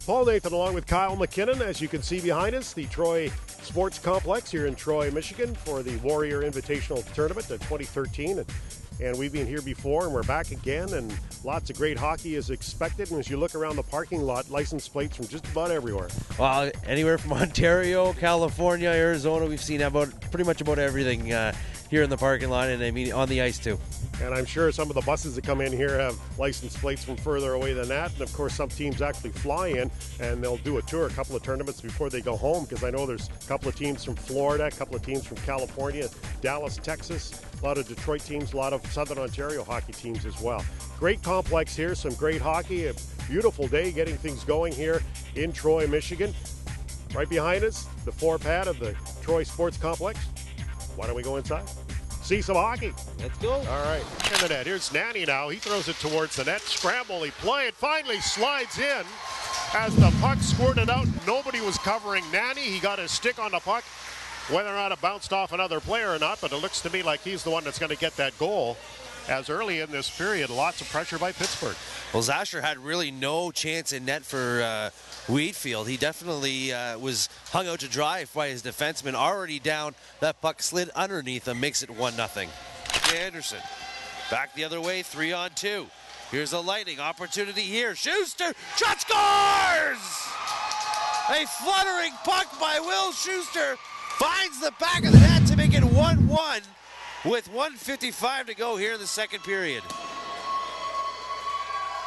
Paul Nathan along with Kyle McKinnon. As you can see behind us, the Troy Sports Complex here in Troy, Michigan for the Warrior Invitational Tournament of 2013. And we've been here before and we're back again, and lots of great hockey is expected. And as you look around the parking lot, license plates from just about everywhere. Well, anywhere from Ontario, California, Arizona, we've seen pretty much about everything here in the parking lot, and I mean on the ice too. And I'm sure some of the buses that come in here have license plates from further away than that. And of course, some teams actually fly in and they'll do a tour, a couple of tournaments before they go home, because I know there's a couple of teams from Florida, a couple of teams from California, Dallas, Texas, a lot of Detroit teams, a lot of Southern Ontario hockey teams as well. Great complex here, some great hockey, a beautiful day getting things going here in Troy, Michigan. Right behind us, the floor pad of the Troy Sports Complex. Why don't we go inside? See some hockey. Let's go. All right. In the net. Here's Nanny now. He throws it towards the net. Scramble. He play it. Finally slides in as the puck squirted out. Nobody was covering Nanny. He got his stick on the puck. Whether or not it bounced off another player or not, but it looks to me like he's the one that's going to get that goal. As early in this period, lots of pressure by Pittsburgh. Well, Zasher had really no chance in net for Wheatfield. He definitely was hung out to dry by his defenseman. Already down, that puck slid underneath him, makes it 1-0. Anderson back the other way, 3-on-2. Here's a Lightning opportunity here. Schuster, shot, scores! A fluttering puck by Will Schuster finds the back of the net to make it 1-1. With 1:55 to go here in the second period.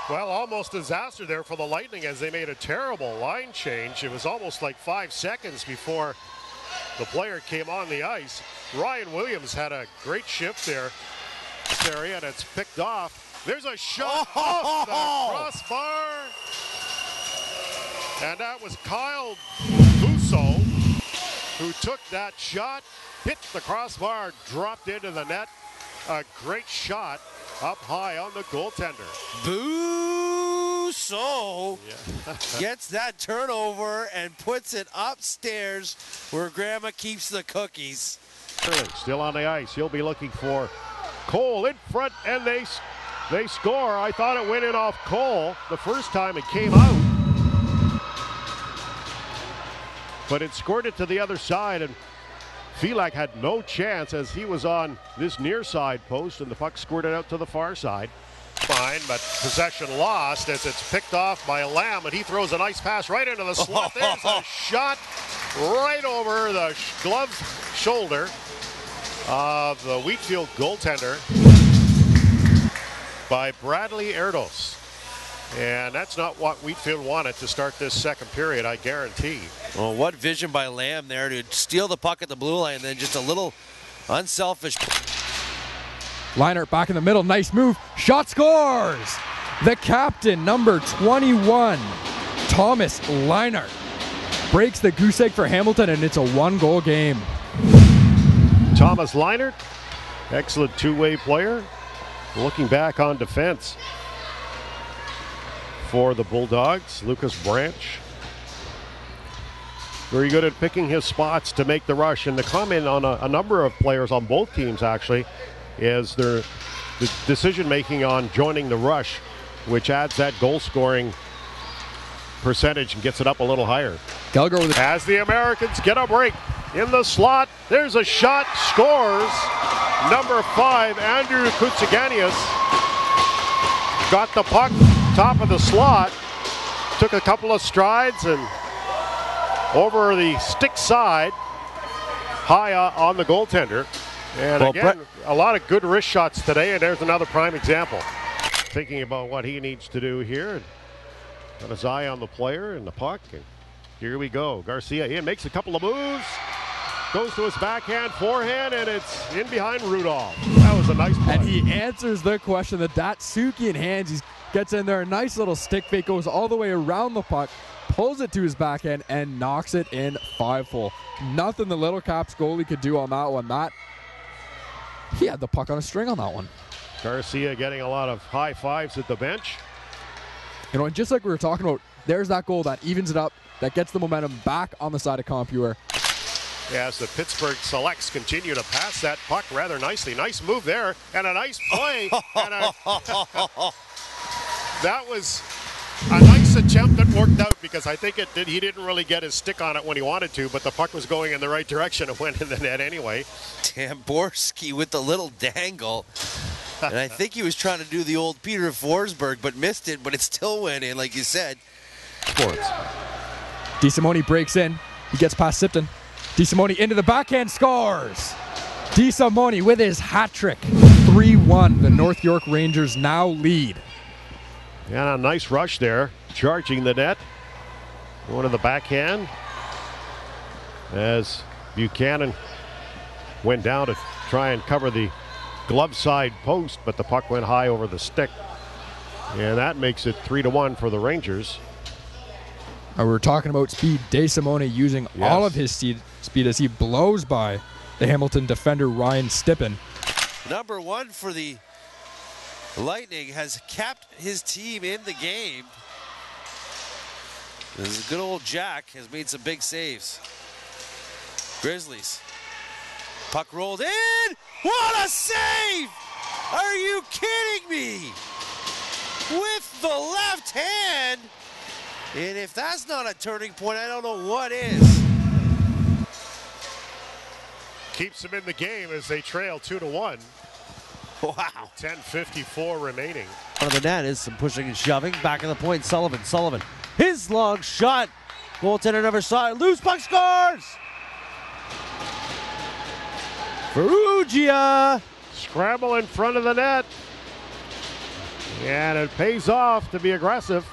Well, almost a disaster there for the Lightning as they made a terrible line change. It was almost like 5 seconds before the player came on the ice. Ryan Williams had a great shift there, Terry, and it's picked off. There's a shot off the crossbar. And that was Kyle Busso who took that shot. Hit the crossbar, dropped into the net. A great shot up high on the goaltender. Busso gets that turnover and puts it upstairs where Grandma keeps the cookies. Still on the ice. He'll be looking for Cole in front, and they score. I thought it went in off Cole the first time it came out. But it scored it to the other side, and Felak had no chance as he was on this near side post, and the puck squirted out to the far side. Fine, but possession lost as it's picked off by Lamb, and he throws a nice pass right into the slot. There's a shot right over the glove shoulder of the Wheatfield goaltender by Bradley Erdos. And that's not what Wheatfield wanted to start this second period, I guarantee. Well, what vision by Lamb there to steal the puck at the blue line, and then just a little unselfish. Leinart back in the middle, nice move, shot, scores! The captain, number 21, Thomas Leinart, breaks the goose egg for Hamilton, and it's a 1-goal game. Thomas Leinart, excellent two-way player. Looking back on defense for the Bulldogs, Lucas Branch. Very good at picking his spots to make the rush. And the comment on a number of players on both teams actually is the decision-making on joining the rush, which adds that goal-scoring percentage and gets it up a little higher. Gallagher with as the Americans get a break in the slot. There's a shot, scores. Number 5, Andrew Koutsiganias got the puck top of the slot, took a couple of strides and over the stick side, high on the goaltender. And again, a lot of good wrist shots today, and there's another prime example. Thinking about what he needs to do here, and got his eye on the player and the puck, and here we go. Garcia in, makes a couple of moves, goes to his backhand, forehand, and it's in behind Rudolph. That was a nice play. And he answers the question. The Datsuki in hands. He gets in there, a nice little stick fake, goes all the way around the puck, pulls it to his backhand, and knocks it in 5-hole. Nothing the Little Caps goalie could do on that one. He had the puck on a string on that one. Garcia getting a lot of high fives at the bench. You know, and just like we were talking about, there's that goal that evens it up, that gets the momentum back on the side of Compuer. As the Pittsburgh Selects continue to pass that puck rather nicely. Nice move there, and a nice play. That was a nice attempt that worked out because I think he didn't really get his stick on it when he wanted to, but the puck was going in the right direction and went in the net anyway. Tamborski with the little dangle. And I think he was trying to do the old Peter Forsberg, but missed it, but it still went in, like you said. Sports. DeSimone breaks in. He gets past Sipton. DeSimone into the backhand, scores! DeSimone with his hat trick. 3-1. The North York Rangers now lead. And a nice rush there, charging the net. Going to the backhand as Buchanan went down to try and cover the glove side post, but the puck went high over the stick. And that makes it 3-1 for the Rangers. We're talking about speed. DeSimone using all of his speed as he blows by the Hamilton defender Ryan Stippen. Number one for the Lightning has kept his team in the game. This is good old Jack has made some big saves. Grizzlies. Puck rolled in. What a save! Are you kidding me? With the left hand. And if that's not a turning point, I don't know what is. Keeps them in the game as they trail 2-1. Wow. 10:54 remaining. Out of the net is some pushing and shoving. Back of the point, Sullivan. His long shot. Goaltender never saw it. Loose puck scores! Ferrugia. Scramble in front of the net. And it pays off to be aggressive.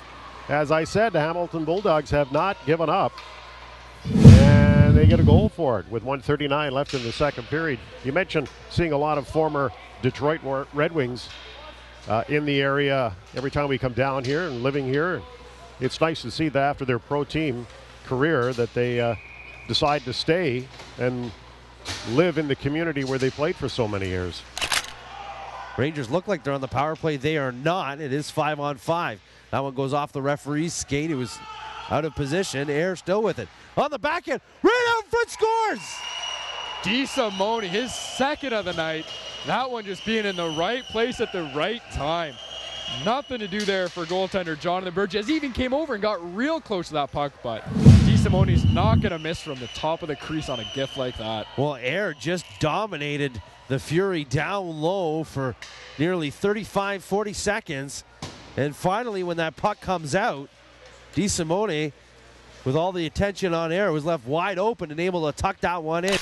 As I said, the Hamilton Bulldogs have not given up. And they get a goal for it with 1:39 left in the second period. You mentioned seeing a lot of former Detroit Red Wings in the area every time we come down here and living here. It's nice to see that after their pro team career that they decide to stay and live in the community where they played for so many years. Rangers look like they're on the power play. They are not. It is 5-on-5. That one goes off the referee's skate. It was out of position. Air still with it. On the backhand, right out in front, scores! DeSimone, his second of the night. That one just being in the right place at the right time. Nothing to do there for goaltender Jonathan Burgess. He even came over and got real close to that puck, but DeSimone's not going to miss from the top of the crease on a gift like that. Well, Air just dominated the Fury down low for nearly 35, 40 seconds. And finally, when that puck comes out, DeSimone, with all the attention on Air, was left wide open and able to tuck that one in.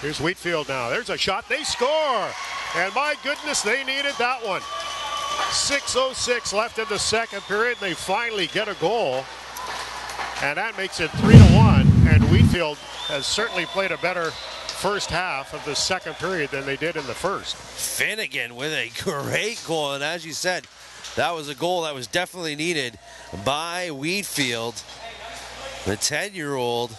Here's Wheatfield now. There's a shot. They score. And my goodness, they needed that one. 6:06 left in the second period. They finally get a goal. And that makes it 3-1. And Wheatfield has certainly played a better first half of the second period than they did in the first. Finnegan with a great goal. And as you said, that was a goal that was definitely needed by Wheatfield. The 10-year-old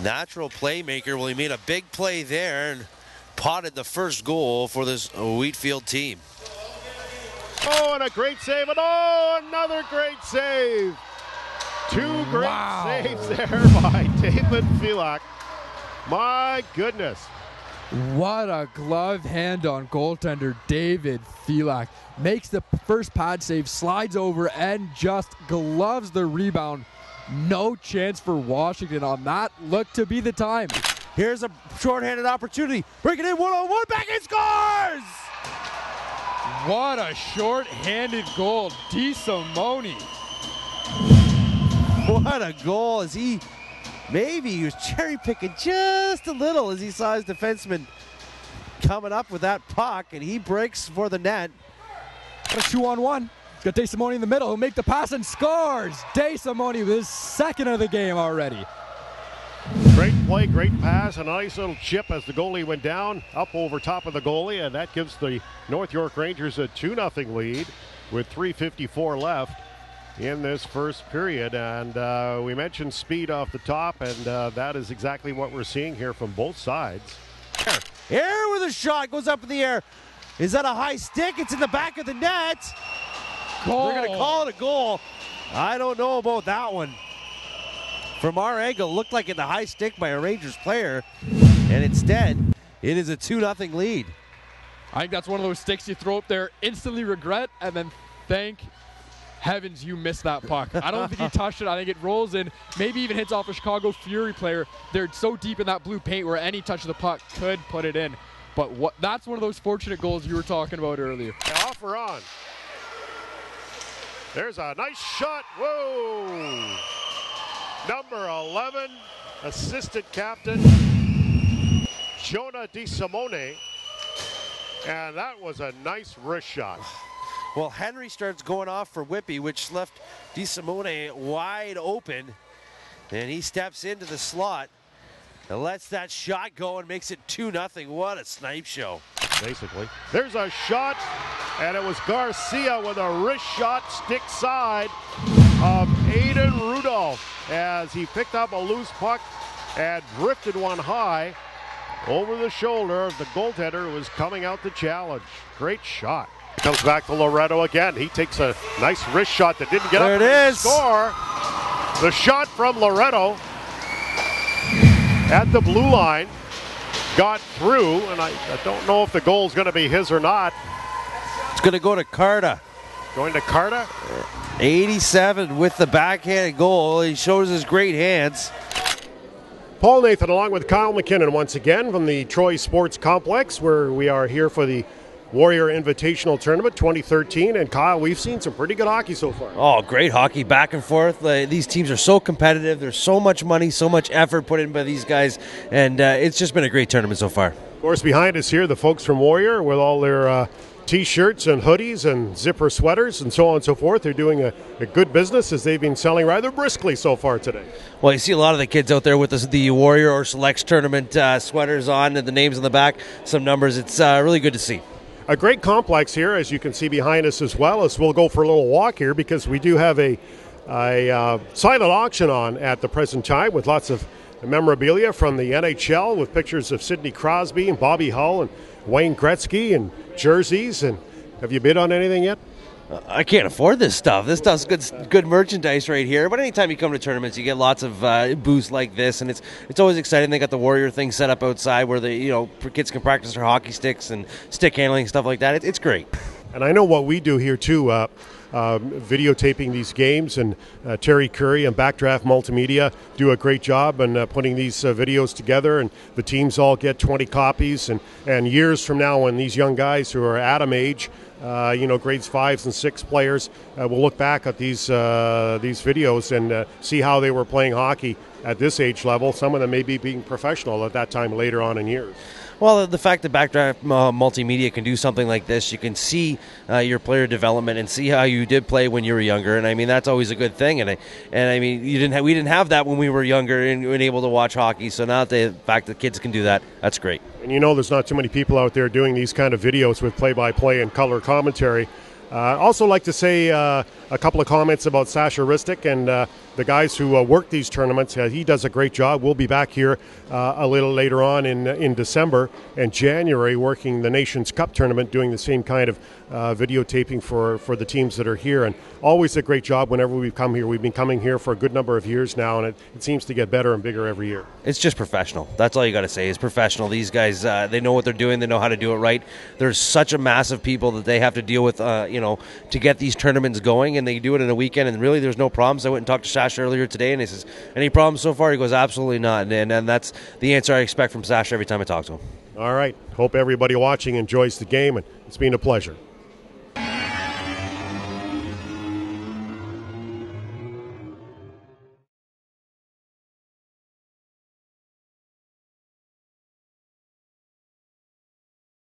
natural playmaker. Well, he made a big play there and potted the first goal for this Wheatfield team. Oh, and a great save. And oh, another great save. Two great saves there by David Filak. My goodness. What a glove hand on goaltender David Filak. Makes the first pad save, slides over, and just gloves the rebound. No chance for Washington on that. Looked to be the time. Here's a shorthanded opportunity. Break it in, one-on-one, back and scores! What a short-handed goal. DeSimone. What a goal. As he was cherry picking just a little as he saw his defenseman coming up with that puck, and he breaks for the net. What a 2-on-1. He's got DeSimone in the middle. He'll make the pass and scores. DeSimone with his second of the game already. Great play, great pass, and a nice little chip as the goalie went down, up over top of the goalie, and that gives the North York Rangers a 2-0 lead with 3:54 left in this first period. And we mentioned speed off the top, and that is exactly what we're seeing here from both sides. Air with a shot, goes up in the air. Is that a high stick? It's in the back of the net. Goal. They're going to call it a goal. I don't know about that one. From our angle, looked like in the high stick by a Rangers player, and instead, it is a 2-0 lead. I think that's one of those sticks you throw up there, instantly regret, and then thank heavens, you missed that puck. I don't think he touched it. I think it rolls in, maybe even hits off a Chicago Fury player. They're so deep in that blue paint where any touch of the puck could put it in. But that's one of those fortunate goals you were talking about earlier. Off or on. There's a nice shot. Whoa! Number 11, assistant captain, Jonah DeSimone. And that was a nice wrist shot. Well, Henry starts going off for Whippy, which left DeSimone wide open. And he steps into the slot and lets that shot go and makes it 2-0. What a snipe show. Basically. There's a shot, and it was Garcia with a wrist shot stick side of Aiden Rudolph as he picked up a loose puck and drifted one high over the shoulder of the goaltender who was coming out to challenge. Great shot. Comes back to Loretto again. He takes a nice wrist shot that didn't get there up it to is. Score. The shot from Loretto at the blue line got through, and I don't know if the goal's going to be his or not. It's going to go to Carta. Going to Carta. 87 with the backhanded goal. He shows his great hands. Paul Nathan along with Kyle McKinnon once again from the Troy Sports Complex, where we are here for the Warrior Invitational Tournament 2013. And Kyle, we've seen some pretty good hockey so far. Oh, great hockey, back and forth. These teams are so competitive. There's so much money, so much effort put in by these guys, and it's just been a great tournament so far. Of course, behind us here, the folks from Warrior with all their T-shirts and hoodies and zipper sweaters and so on and so forth. They're doing a good business as they've been selling rather briskly so far today. Well, you see a lot of the kids out there with the Warrior or Selects tournament sweaters on and the names on the back, some numbers. It's really good to see. A great complex here, as you can see behind us as well, as we'll go for a little walk here because we do have a silent auction on at the present time with lots of memorabilia from the NHL with pictures of Sidney Crosby and Bobby Hull and Wayne Gretzky and jerseys. And have you bid on anything yet? I can't afford this stuff. This stuff's good merchandise right here. But anytime you come to tournaments, you get lots of booths like this, and it's always exciting. They got the Warrior thing set up outside where kids can practice their hockey sticks and stick handling, stuff like that. It's great. And I know what we do here too, videotaping these games, and Terry Curry and Backdraft Multimedia do a great job in putting these videos together, and the teams all get 20 copies, and years from now when these young guys who are Atom age, grades 5s and 6 players, will look back at these videos and see how they were playing hockey at this age level. Some of them may be being professional at that time later on in years. Well, the fact that Backdraft Multimedia can do something like this, you can see your player development and see how you did play when you were younger, and I mean that's always a good thing. And I mean we didn't have that when we were younger and able to watch hockey. So now the fact that kids can do that, that's great. And there's not too many people out there doing these kind of videos with play-by-play and color commentary. Also like to say a couple of comments about Sasha Ristic and the guys who work these tournaments. He does a great job. We'll be back here a little later on in December and January working the Nations Cup tournament, doing the same kind of videotaping for the teams that are here. And always a great job whenever we come here. We've been coming here for a good number of years now, and it seems to get better and bigger every year. It's just professional. That's all you got to say is professional. These guys, they know what they're doing. They know how to do it right. There's such a massive people that they have to deal with, to get these tournaments going, and they do it in a weekend, and really there's no problems. I went and talked to Sasha earlier today, and he says, any problems so far? He goes, absolutely not. And that's the answer I expect from Sasha every time I talk to him. All right. Hope everybody watching enjoys the game, and it's been a pleasure.